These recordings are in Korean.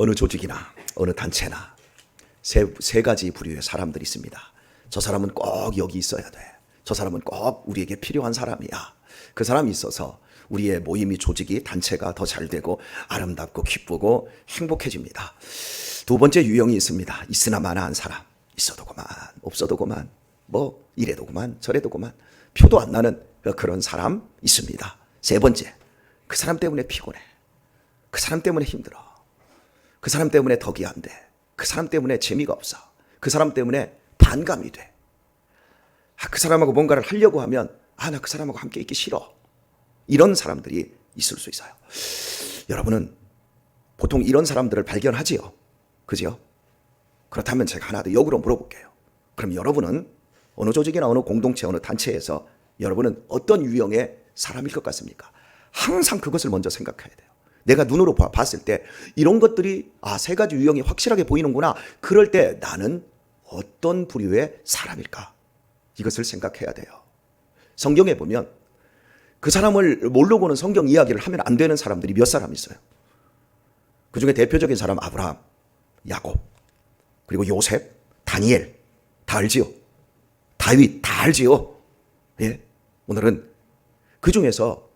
어느 조직이나 어느 단체나 세 가지 부류의 사람들이 있습니다. 저 사람은 꼭 여기 있어야 돼. 저 사람은 꼭 우리에게 필요한 사람이야. 그 사람이 있어서 우리의 모임이, 조직이, 단체가 더 잘 되고 아름답고 기쁘고 행복해집니다. 두 번째 유형이 있습니다. 있으나 마나한 사람. 있어도 그만, 없어도 그만, 뭐 이래도 그만, 저래도 그만, 표도 안 나는 그런 사람 있습니다. 세 번째, 그 사람 때문에 피곤해. 그 사람 때문에 힘들어. 그 사람 때문에 덕이 안 돼. 그 사람 때문에 재미가 없어. 그 사람 때문에 반감이 돼. 그 사람하고 뭔가를 하려고 하면 나 그 사람하고 함께 있기 싫어. 이런 사람들이 있을 수 있어요. 여러분은 보통 이런 사람들을 발견하지요. 그죠? 그렇다면 제가 하나 더 역으로 물어볼게요. 그럼 여러분은 어느 조직이나 어느 공동체, 어느 단체에서 여러분은 어떤 유형의 사람일 것 같습니까? 항상 그것을 먼저 생각해야 돼요. 내가 눈으로 봤을 때 이런 것들이 세 가지 유형이 확실하게 보이는구나. 그럴 때 나는 어떤 부류의 사람일까? 이것을 생각해야 돼요. 성경에 보면 그 사람을 모르고는 성경 이야기를 하면 안 되는 사람들이 몇 사람 있어요. 그 중에 대표적인 사람 아브라함, 야곱, 그리고 요셉, 다니엘, 다 알지요? 다윗, 다 알지요? 예? 오늘은 그 중에서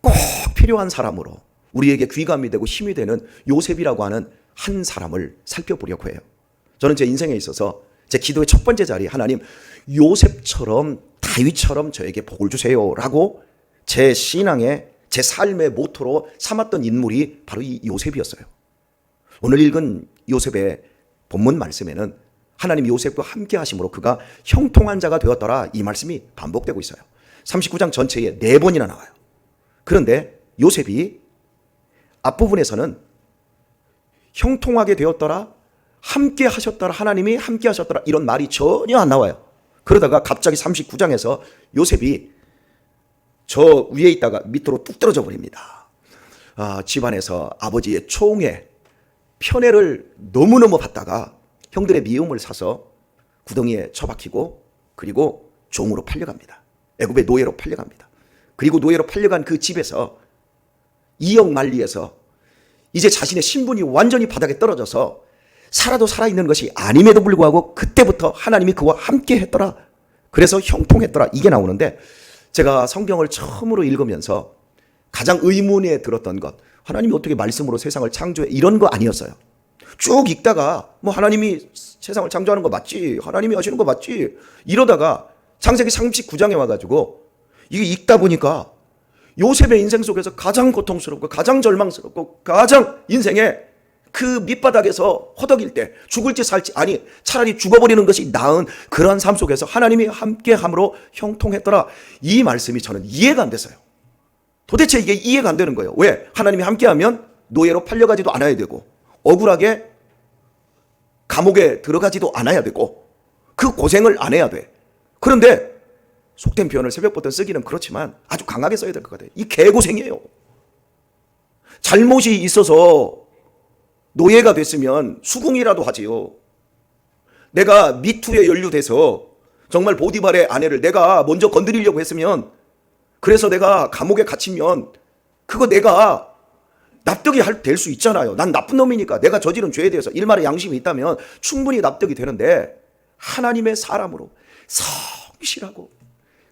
꼭 필요한 사람으로 우리에게 귀감이 되고 힘이 되는 요셉이라고 하는 한 사람을 살펴보려고 해요. 저는 제 인생에 있어서 제 기도의 첫 번째 자리, 하나님 요셉처럼 다윗처럼 저에게 복을 주세요라고 제 신앙의, 제 삶의 모토로 삼았던 인물이 바로 이 요셉이었어요. 오늘 읽은 요셉의 본문 말씀에는 하나님 요셉과 함께 하심으로 그가 형통한 자가 되었더라, 이 말씀이 반복되고 있어요. 39장 전체에 4번이나 나와요. 그런데 요셉이 앞부분에서는 형통하게 되었더라, 함께 하셨더라, 하나님이 함께 하셨더라, 이런 말이 전혀 안 나와요. 그러다가 갑자기 39장에서 요셉이 저 위에 있다가 밑으로 뚝 떨어져 버립니다. 집안에서 아버지의 총회, 편애를 너무너무 받다가 형들의 미움을 사서 구덩이에 처박히고, 그리고 종으로 팔려갑니다. 애굽의 노예로 팔려갑니다. 그리고 노예로 팔려간 그 집에서 이역만리에서 이제 자신의 신분이 완전히 바닥에 떨어져서 살아도 살아있는 것이 아님에도 불구하고 그때부터 하나님이 그와 함께 했더라, 그래서 형통했더라, 이게 나오는데, 제가 성경을 처음으로 읽으면서 가장 의문에 들었던 것, 하나님이 어떻게 말씀으로 세상을 창조해, 이런 거 아니었어요. 쭉 읽다가 하나님이 세상을 창조하는 거 맞지, 하나님이 하시는 거 맞지, 이러다가 창세기 39장에 와가지고 이게 읽다 보니까 요셉의 인생 속에서 가장 고통스럽고 가장 절망스럽고 가장 인생에 그 밑바닥에서 허덕일 때 죽을지 살지, 아니 차라리 죽어버리는 것이 나은 그런 삶 속에서 하나님이 함께함으로 형통했더라, 이 말씀이 저는 이해가 안 됐어요. 도대체 이게 이해가 안 되는 거예요. 왜? 하나님이 함께하면 노예로 팔려가지도 않아야 되고, 억울하게 감옥에 들어가지도 않아야 되고, 그 고생을 안 해야 돼. 그런데 속된 표현을 새벽부터 쓰기는 그렇지만 아주 강하게 써야 될 것 같아요. 이 개고생이에요. 잘못이 있어서 노예가 됐으면 수긍이라도 하지요. 내가 미투에 연루돼서 정말 보디발의 아내를 내가 먼저 건드리려고 했으면, 그래서 내가 감옥에 갇히면 그거 내가 납득이 될 수 있잖아요. 난 나쁜 놈이니까 내가 저지른 죄에 대해서 일말의 양심이 있다면 충분히 납득이 되는데, 하나님의 사람으로 성실하고,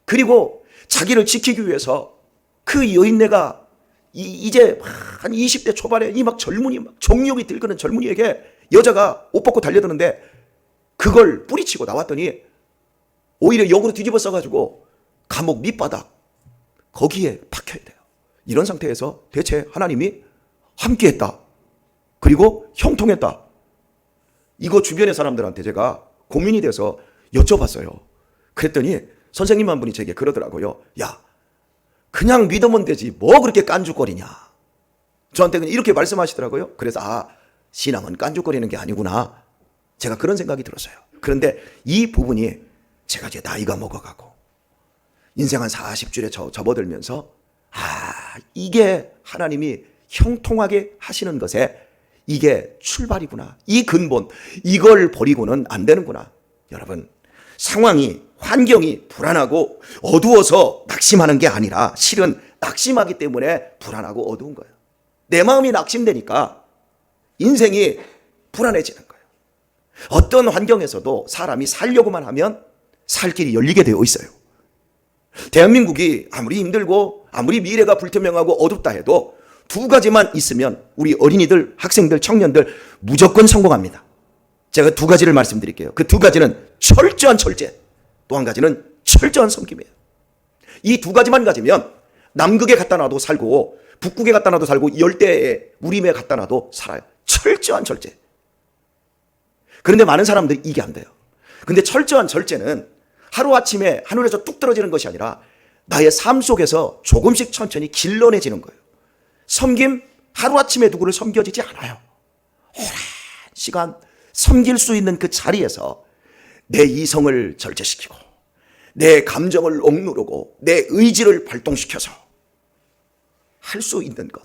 그리고 자기를 지키기 위해서 그 여인네가 이제 한 20대 초반에 이 막 젊은이, 막 정욕이 들끓는 젊은이에게 여자가 옷 벗고 달려드는데 그걸 뿌리치고 나왔더니 오히려 역으로 뒤집어 써가지고 감옥 밑바닥 거기에 박혀야 돼요. 이런 상태에서 대체 하나님이 함께했다, 그리고 형통했다, 이거 주변의 사람들한테 제가 고민이 돼서 여쭤봤어요. 그랬더니 선생님 한 분이 제게 그러더라고요. 야, 그냥 믿으면 되지 뭐 그렇게 깐죽거리냐, 저한테 이렇게 말씀하시더라고요. 그래서 신앙은 깐죽거리는 게 아니구나, 제가 그런 생각이 들었어요. 그런데 이 부분이 제가 이제 나이가 먹어가고 인생 한 40줄에 접어들면서 이게 하나님이 형통하게 하시는 것에 이게 출발이구나, 이 근본, 이걸 버리고는 안 되는구나. 여러분, 상황이, 환경이 불안하고 어두워서 낙심하는 게 아니라 실은 낙심하기 때문에 불안하고 어두운 거예요. 내 마음이 낙심되니까 인생이 불안해지는 거예요. 어떤 환경에서도 사람이 살려고만 하면 살 길이 열리게 되어 있어요. 대한민국이 아무리 힘들고 아무리 미래가 불투명하고 어둡다 해도 두 가지만 있으면 우리 어린이들, 학생들, 청년들 무조건 성공합니다. 제가 두 가지를 말씀드릴게요. 그 두 가지는 철저한 절제, 또 한 가지는 철저한 섬김이에요. 이 두 가지만 가지면 남극에 갖다 놔도 살고 북극에 갖다 놔도 살고 열대에 우림에 갖다 놔도 살아요. 철저한 절제. 그런데 많은 사람들이 이게 안 돼요. 근데 철저한 절제는 하루아침에 하늘에서 뚝 떨어지는 것이 아니라 나의 삶 속에서 조금씩 천천히 길러내지는 거예요. 섬김, 하루아침에 누구를 섬겨지지 않아요. 오랜 시간 섬길 수 있는 그 자리에서 내 이성을 절제시키고 내 감정을 억누르고 내 의지를 발동시켜서 할 수 있는 것,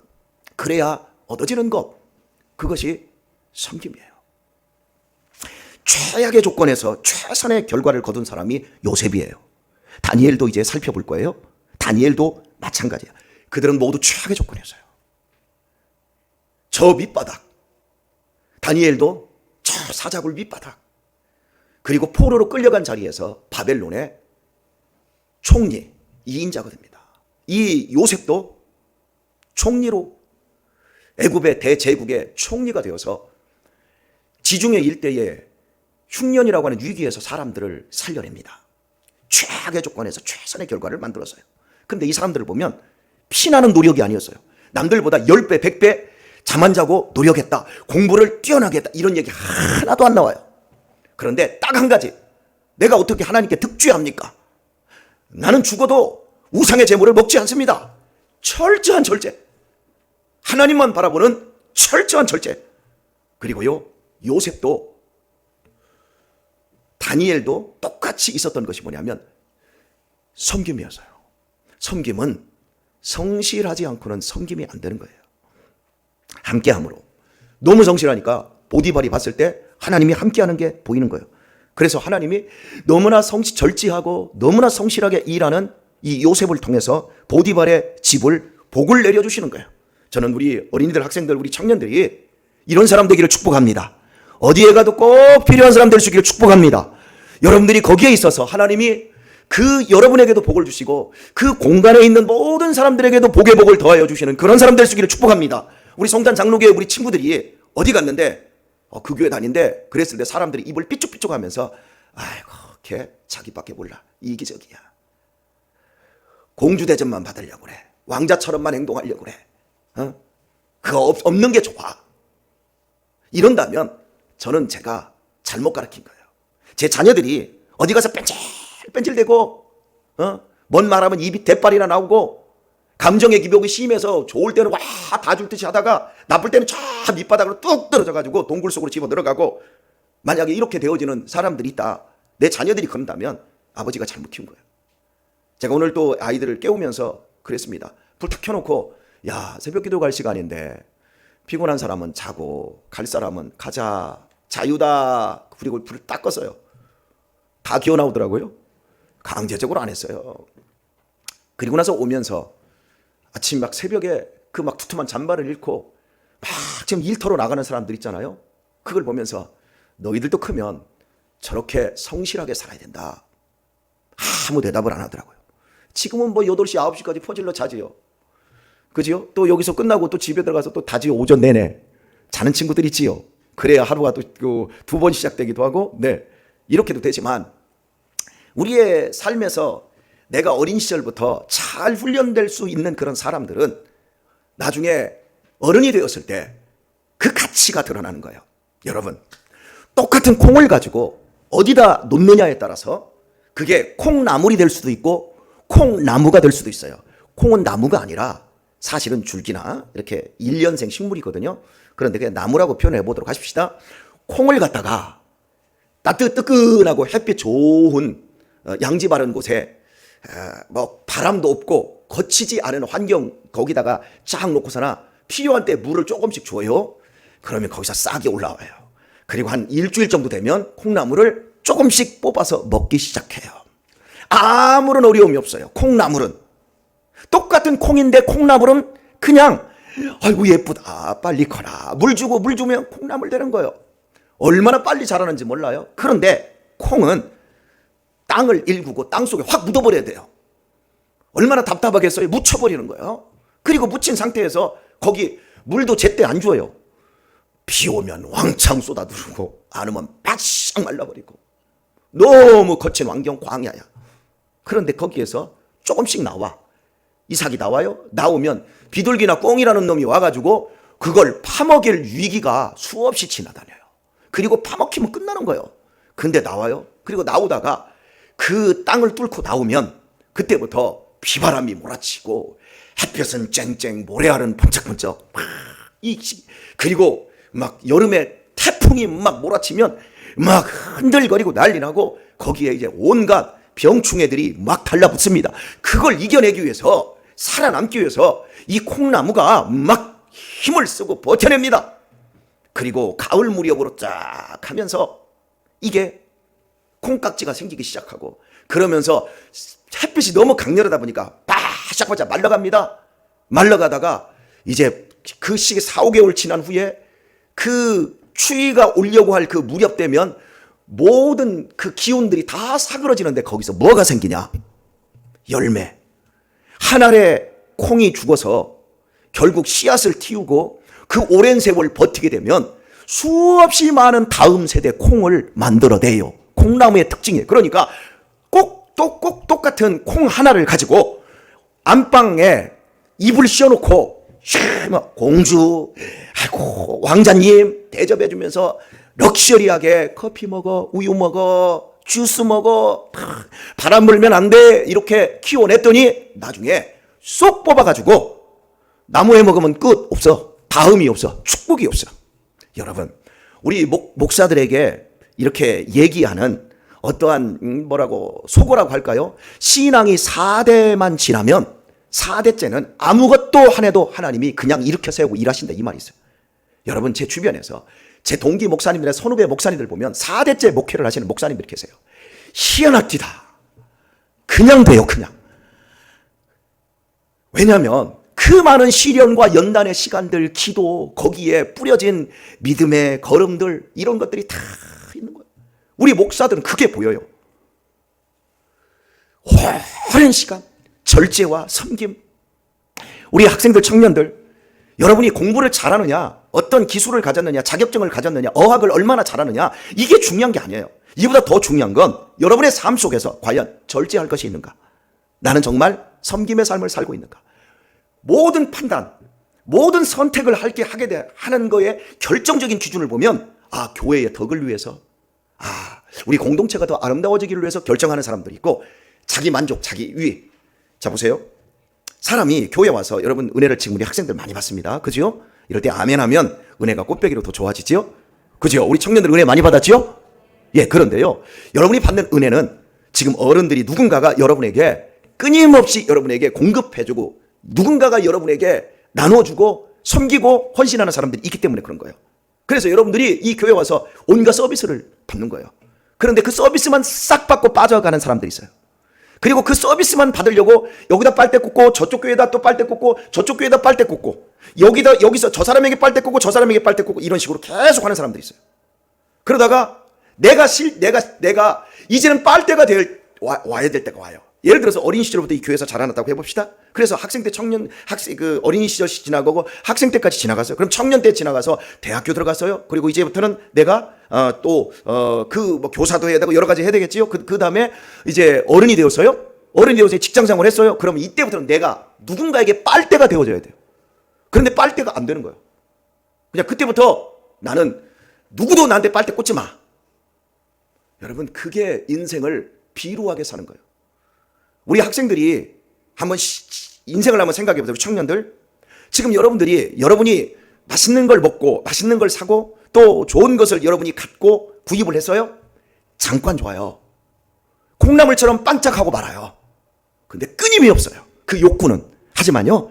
그래야 얻어지는 것, 그것이 섬김이에요. 최악의 조건에서 최선의 결과를 거둔 사람이 요셉이에요. 다니엘도 이제 살펴볼 거예요. 다니엘도 마찬가지야. 그들은 모두 최악의 조건이었어요. 저 밑바닥, 다니엘도 저 사자굴 밑바닥, 그리고 포로로 끌려간 자리에서 바벨론의 총리 2인자가 됩니다. 이 요셉도 총리로 애굽의 대제국의 총리가 되어서 지중해 일대의 흉년이라고 하는 위기에서 사람들을 살려냅니다. 최악의 조건에서 최선의 결과를 만들었어요. 그런데 이 사람들을 보면 피나는 노력이 아니었어요. 남들보다 10배, 100배 잠 안 자고 노력했다, 공부를 뛰어나게 했다, 이런 얘기 하나도 안 나와요. 그런데 딱 한 가지, 내가 어떻게 하나님께 득죄합니까? 나는 죽어도 우상의 제물을 먹지 않습니다. 철저한 절제, 하나님만 바라보는 철저한 절제. 그리고요, 요셉도 다니엘도 똑같이 있었던 것이 뭐냐면 섬김이었어요. 섬김은 성실하지 않고는 섬김이 안 되는 거예요. 함께함으로. 너무 성실하니까 보디발이 봤을 때 하나님이 함께하는 게 보이는 거예요. 그래서 하나님이 너무나 절제하고 너무나 성실하게 일하는 이 요셉을 통해서 보디발의 집을 복을 내려주시는 거예요. 저는 우리 어린이들, 학생들, 우리 청년들이 이런 사람 되기를 축복합니다. 어디에 가도 꼭 필요한 사람 될 수 있기를 축복합니다. 여러분들이 거기에 있어서 하나님이 그 여러분에게도 복을 주시고 그 공간에 있는 모든 사람들에게도 복의 복을 더하여 주시는 그런 사람 될 수 있기를 축복합니다. 우리 성단 장로교회 우리 친구들이 어디 갔는데 그 교회 다닌데 그랬을 때 사람들이 입을 삐죽삐죽 하면서 아이고 걔 자기밖에 몰라, 이기적이야, 공주 대접만 받으려고 그래, 왕자처럼만 행동하려고 그래, 그거 없는 게 좋아, 이런다면 저는 제가 잘못 가르친 거예요. 제 자녀들이 어디 가서 뺀질뺀질대고 뭔 말하면 입이 대빨이나 나오고 감정의 기복이 심해서 좋을 때는 와 다 줄 듯이 하다가 나쁠 때는 저 밑바닥으로 뚝 떨어져가지고 동굴 속으로 집어 들어가고, 만약에 이렇게 되어지는 사람들이 있다, 내 자녀들이 그런다면 아버지가 잘못 키운 거예요. 제가 오늘 또 아이들을 깨우면서 그랬습니다. 불 탁 켜놓고, 야, 새벽 기도 갈 시간인데 피곤한 사람은 자고 갈 사람은 가자, 자유다. 그리고 불을 딱 껐어요. 다 기어 나오더라고요. 강제적으로 안 했어요. 그리고 나서 오면서 아침 막 새벽에 그 막 두툼한 잠바를 잃고 막 지금 일터로 나가는 사람들 있잖아요. 그걸 보면서 너희들도 크면 저렇게 성실하게 살아야 된다. 아무 대답을 안 하더라고요. 지금은 뭐 8시, 9시까지 퍼질러 자지요. 그지요? 또 여기서 끝나고 또 집에 들어가서 또 다지요. 오전 내내 자는 친구들 있지요. 그래야 하루가 또 두 번 시작되기도 하고, 네, 이렇게도 되지만 우리의 삶에서 내가 어린 시절부터 잘 훈련될 수 있는 그런 사람들은 나중에 어른이 되었을 때 그 가치가 드러나는 거예요. 여러분, 똑같은 콩을 가지고 어디다 놓느냐에 따라서 그게 콩나물이 될 수도 있고 콩나무가 될 수도 있어요. 콩은 나무가 아니라 사실은 줄기나 이렇게 일년생 식물이거든요. 그런데 그냥 나무라고 표현해 보도록 하십시다. 콩을 갖다가 따뜻뜨끈하고 햇빛 좋은 양지 바른 곳에 뭐 바람도 없고 거치지 않은 환경, 거기다가 쫙 놓고서나 필요한 때 물을 조금씩 줘요. 그러면 거기서 싹이 올라와요. 그리고 한 일주일 정도 되면 콩나물을 조금씩 뽑아서 먹기 시작해요. 아무런 어려움이 없어요. 콩나물은 똑같은 콩인데 콩나물은 그냥 아이고 예쁘다, 빨리 커라. 물 주고 물 주면 콩나물 되는 거예요. 얼마나 빨리 자라는지 몰라요. 그런데 콩은 땅을 일구고 땅 속에 확 묻어버려야 돼요. 얼마나 답답하겠어요. 묻혀버리는 거예요. 그리고 묻힌 상태에서 거기 물도 제때 안 줘요. 비 오면 왕창 쏟아들고 안 오면 바싹 말라버리고 너무 거친 환경, 광야야. 그런데 거기에서 조금씩 나와. 이삭이 나와요. 나오면 비둘기나 꿩이라는 놈이 와가지고 그걸 파먹일 위기가 수없이 지나다녀요. 그리고 파먹히면 끝나는 거예요. 근데 나와요. 그리고 나오다가 그 땅을 뚫고 나오면 그때부터 비바람이 몰아치고 햇볕은 쨍쨍, 모래알은 번쩍번쩍 그리고 막 여름에 태풍이 막 몰아치면 막 흔들거리고 난리나고 거기에 이제 온갖 병충해들이 막 달라붙습니다. 그걸 이겨내기 위해서, 살아남기 위해서 이 콩나무가 막 힘을 쓰고 버텨냅니다. 그리고 가을 무렵으로 쫙 하면서 이게 콩깍지가 생기기 시작하고, 그러면서 햇빛이 너무 강렬하다 보니까 바짝바짝 말라갑니다. 말라가다가 이제 그 시기 4, 5개월 지난 후에 그 추위가 오려고 할 그 무렵 되면 모든 그 기운들이 다 사그러지는데 거기서 뭐가 생기냐? 열매. 한 알의 콩이 죽어서 결국 씨앗을 틔우고 그 오랜 세월 버티게 되면 수없이 많은 다음 세대 콩을 만들어내요. 콩나무의 특징이에요. 그러니까 꼭 똑같은 콩 하나를 가지고 안방에 이불 씌워놓고 공주, 아이고 왕자님 대접해주면서 럭셔리하게 커피 먹어, 우유 먹어, 주스 먹어, 바람 불면 안 돼, 이렇게 키워냈더니 나중에 쏙 뽑아가지고 나무에 먹으면 끝, 없어. 다음이 없어. 축복이 없어. 여러분, 우리 목사들에게 이렇게 얘기하는 어떠한 뭐라고 소고라고 할까요? 신앙이 4대만 지나면 4대째는 아무것도 안 해도 하나님이 그냥 일으켜 세우고 일하신다, 이 말이 있어요. 여러분, 제 주변에서 제 동기 목사님들의 선후배 목사님들 보면 4대째 목회를 하시는 목사님들이 계세요. 희한합디다. 그냥 돼요, 그냥. 왜냐하면 그 많은 시련과 연단의 시간들, 기도, 거기에 뿌려진 믿음의 걸음들, 이런 것들이 다 있는 거예요. 우리 목사들은 그게 보여요. 오랜 시간 절제와 섬김. 우리 학생들, 청년들, 여러분이 공부를 잘하느냐, 어떤 기술을 가졌느냐, 자격증을 가졌느냐, 어학을 얼마나 잘하느냐, 이게 중요한 게 아니에요. 이보다 더 중요한 건 여러분의 삶 속에서 과연 절제할 것이 있는가? 나는 정말 섬김의 삶을 살고 있는가? 모든 판단, 모든 선택을 하는 거에 결정적인 기준을 보면, 아, 교회의 덕을 위해서, 아, 우리 공동체가 더 아름다워지기를 위해서 결정하는 사람들이 있고, 자기 만족, 자기 위. 자, 보세요. 사람이 교회 와서, 여러분 은혜를 지금 우리 학생들 많이 받습니다. 그죠? 이럴 때 아멘 하면 은혜가 꽃배기로 더 좋아지지요? 그죠? 우리 청년들 은혜 많이 받았지요? 예, 그런데요, 여러분이 받는 은혜는 지금 어른들이 누군가가 여러분에게 끊임없이 여러분에게 공급해주고 누군가가 여러분에게 나눠주고 섬기고 헌신하는 사람들이 있기 때문에 그런 거예요. 그래서 여러분들이 이 교회 와서 온갖 서비스를 받는 거예요. 그런데 그 서비스만 싹 받고 빠져가는 사람들이 있어요. 그리고 그 서비스만 받으려고 여기다 빨대 꽂고 저쪽 교회에다 또 빨대 꽂고 저쪽 교회에다 빨대 꽂고 여기서 저 사람에게 빨대 꽂고 저 사람에게 빨대 꽂고 이런 식으로 계속 하는 사람들이 있어요. 그러다가 내가 이제는 빨대가 와야 될 때가 와요. 예를 들어서 어린 시절부터 이 교회에서 자라났다고 해봅시다. 그래서 학생 때 그 어린이 시절 지나가고 학생 때까지 지나갔어요. 그럼 청년 때 지나가서 대학교 들어갔어요. 그리고 이제부터는 내가 뭐 교사도 해야 되고 여러 가지 해야 되겠지요. 그 다음에 이제 어른이 되었어요. 어른이 되어서 직장 생활을 했어요. 그럼 이때부터는 내가 누군가에게 빨대가 되어줘야 돼요. 그런데 빨대가 안 되는 거예요. 그냥 그때부터 나는 누구도 나한테 빨대 꽂지 마. 여러분, 그게 인생을 비루하게 사는 거예요. 우리 학생들이 한번 인생을 한번 생각해 보세요. 청년들, 지금 여러분이 맛있는 걸 먹고 맛있는 걸 사고 또 좋은 것을 여러분이 갖고 구입을 했어요. 잠깐 좋아요. 콩나물처럼 반짝하고 말아요. 근데 끊임이 없어요, 그 욕구는. 하지만요,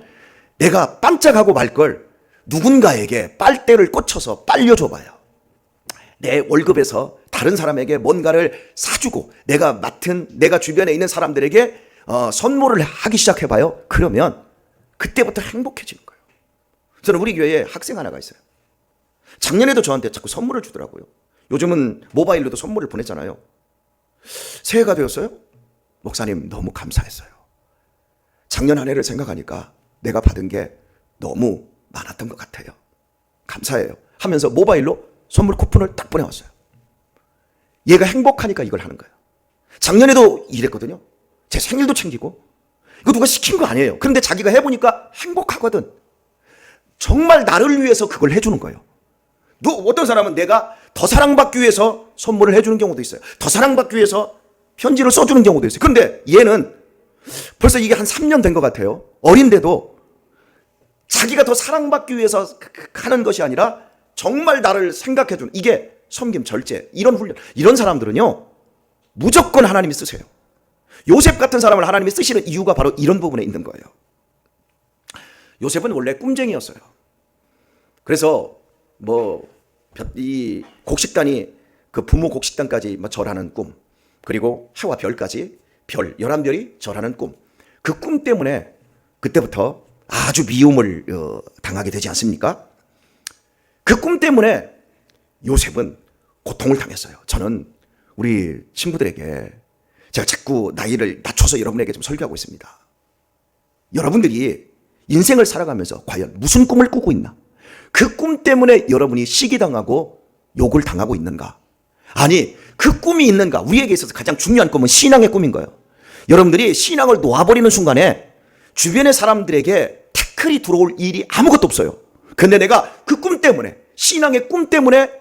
내가 반짝하고 말 걸 누군가에게 빨대를 꽂혀서 빨려줘봐요. 내 월급에서 다른 사람에게 뭔가를 사주고 내가 주변에 있는 사람들에게 선물을 하기 시작해봐요. 그러면 그때부터 행복해지는 거예요. 저는 우리 교회에 학생 하나가 있어요. 작년에도 저한테 자꾸 선물을 주더라고요. 요즘은 모바일로도 선물을 보냈잖아요. 새해가 되었어요? 목사님 너무 감사했어요. 작년 한 해를 생각하니까 내가 받은 게 너무 많았던 것 같아요. 감사해요. 하면서 모바일로 선물 쿠폰을 딱 보내왔어요. 얘가 행복하니까 이걸 하는 거예요. 작년에도 이랬거든요. 제 생일도 챙기고. 이거 누가 시킨 거 아니에요. 그런데 자기가 해보니까 행복하거든. 정말 나를 위해서 그걸 해주는 거예요. 어떤 사람은 내가 더 사랑받기 위해서 선물을 해주는 경우도 있어요. 더 사랑받기 위해서 편지를 써주는 경우도 있어요. 그런데 얘는 벌써 이게 한 3년 된 것 같아요. 어린데도 자기가 더 사랑받기 위해서 하는 것이 아니라 정말 나를 생각해주는, 이게 섬김, 절제, 이런 훈련. 이런 사람들은요 무조건 하나님이 쓰세요. 요셉 같은 사람을 하나님이 쓰시는 이유가 바로 이런 부분에 있는 거예요. 요셉은 원래 꿈쟁이였어요. 그래서 이 곡식단이 그 부모 곡식단까지 절하는 꿈, 그리고 해와 별까지 11별이 절하는 꿈, 그 꿈 때문에 그때부터 아주 미움을 당하게 되지 않습니까? 그 꿈 때문에 요셉은 고통을 당했어요. 저는 우리 친구들에게 제가 자꾸 나이를 낮춰서 여러분에게 좀 설교하고 있습니다. 여러분들이 인생을 살아가면서 과연 무슨 꿈을 꾸고 있나? 그 꿈 때문에 여러분이 시기당하고 욕을 당하고 있는가? 아니, 그 꿈이 있는가? 우리에게 있어서 가장 중요한 꿈은 신앙의 꿈인 거예요. 여러분들이 신앙을 놓아버리는 순간에 주변의 사람들에게 태클이 들어올 일이 아무것도 없어요. 근데 내가 그 꿈 때문에, 신앙의 꿈 때문에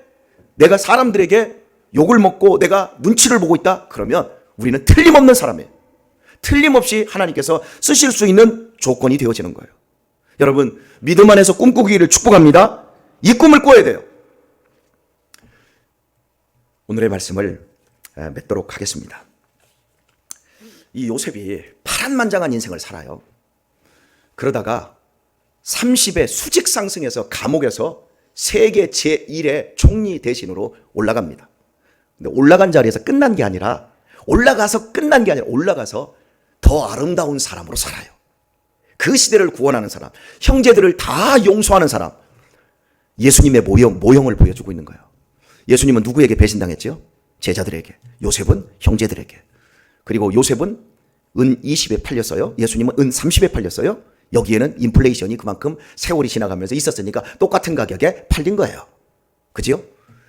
내가 사람들에게 욕을 먹고 내가 눈치를 보고 있다? 그러면 우리는 틀림없는 사람이에요. 틀림없이 하나님께서 쓰실 수 있는 조건이 되어지는 거예요. 여러분, 믿음 안에서 꿈꾸기를 축복합니다. 이 꿈을 꿔야 돼요. 오늘의 말씀을 맺도록 하겠습니다. 이 요셉이 파란만장한 인생을 살아요. 그러다가 30에 수직 상승해서 감옥에서 세계 제1의 총리 대신으로 올라갑니다. 근데 올라간 자리에서 끝난 게 아니라 올라가서 더 아름다운 사람으로 살아요. 그 시대를 구원하는 사람, 형제들을 다 용서하는 사람, 예수님의 모형을 보여주고 있는 거예요. 예수님은 누구에게 배신당했죠? 제자들에게. 요셉은 형제들에게. 그리고 요셉은 은 20에 팔렸어요. 예수님은 은 30에 팔렸어요. 여기에는 인플레이션이 그만큼 세월이 지나가면서 있었으니까 똑같은 가격에 팔린 거예요. 그지요?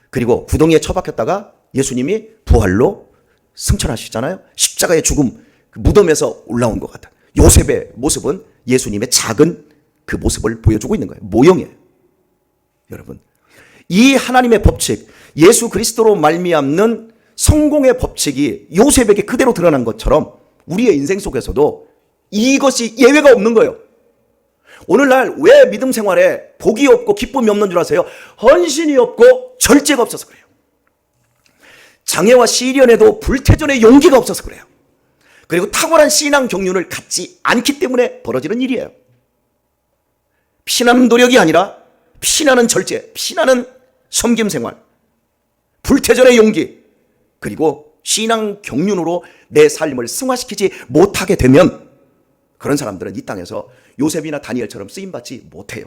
그리고 구덩이에 처박혔다가 예수님이 부활로 승천하시잖아요. 십자가의 죽음, 그 무덤에서 올라온 것 같아요. 요셉의 모습은 예수님의 작은 그 모습을 보여주고 있는 거예요. 모형이에요. 여러분, 이 하나님의 법칙, 예수 그리스도로 말미암는 성공의 법칙이 요셉에게 그대로 드러난 것처럼 우리의 인생 속에서도 이것이 예외가 없는 거예요. 오늘날 왜 믿음 생활에 복이 없고 기쁨이 없는 줄 아세요? 헌신이 없고 절제가 없어서 그래요. 장애와 시련에도 불태전의 용기가 없어서 그래요. 그리고 탁월한 신앙 경륜을 갖지 않기 때문에 벌어지는 일이에요. 피나는 노력이 아니라 피나는 절제, 피나는 섬김 생활, 불태전의 용기, 그리고 신앙 경륜으로 내 삶을 승화시키지 못하게 되면 그런 사람들은 이 땅에서 요셉이나 다니엘처럼 쓰임받지 못해요.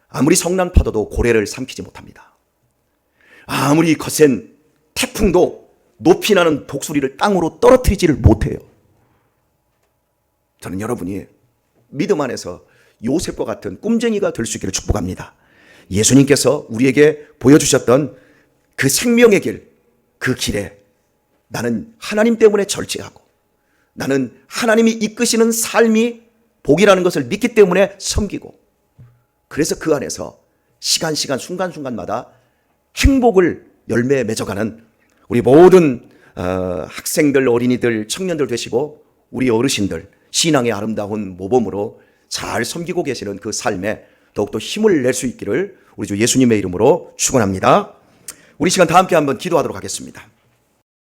아무리 성난 파도도 고래를 삼키지 못합니다. 아무리 거센 태풍도 높이 나는 독수리를 땅으로 떨어뜨리지를 못해요. 저는 여러분이 믿음 안에서 요셉과 같은 꿈쟁이가 될 수 있기를 축복합니다. 예수님께서 우리에게 보여주셨던 그 생명의 길, 그 길에 나는 하나님 때문에 절제하고 나는 하나님이 이끄시는 삶이 복이라는 것을 믿기 때문에 섬기고, 그래서 그 안에서 시간 순간순간마다 행복을 열매 맺어가는 우리 모든 학생들, 어린이들, 청년들 되시고 우리 어르신들 신앙의 아름다운 모범으로 잘 섬기고 계시는 그 삶에 더욱더 힘을 낼 수 있기를 우리 주 예수님의 이름으로 축원합니다. 우리 시간 다 함께 한번 기도하도록 하겠습니다.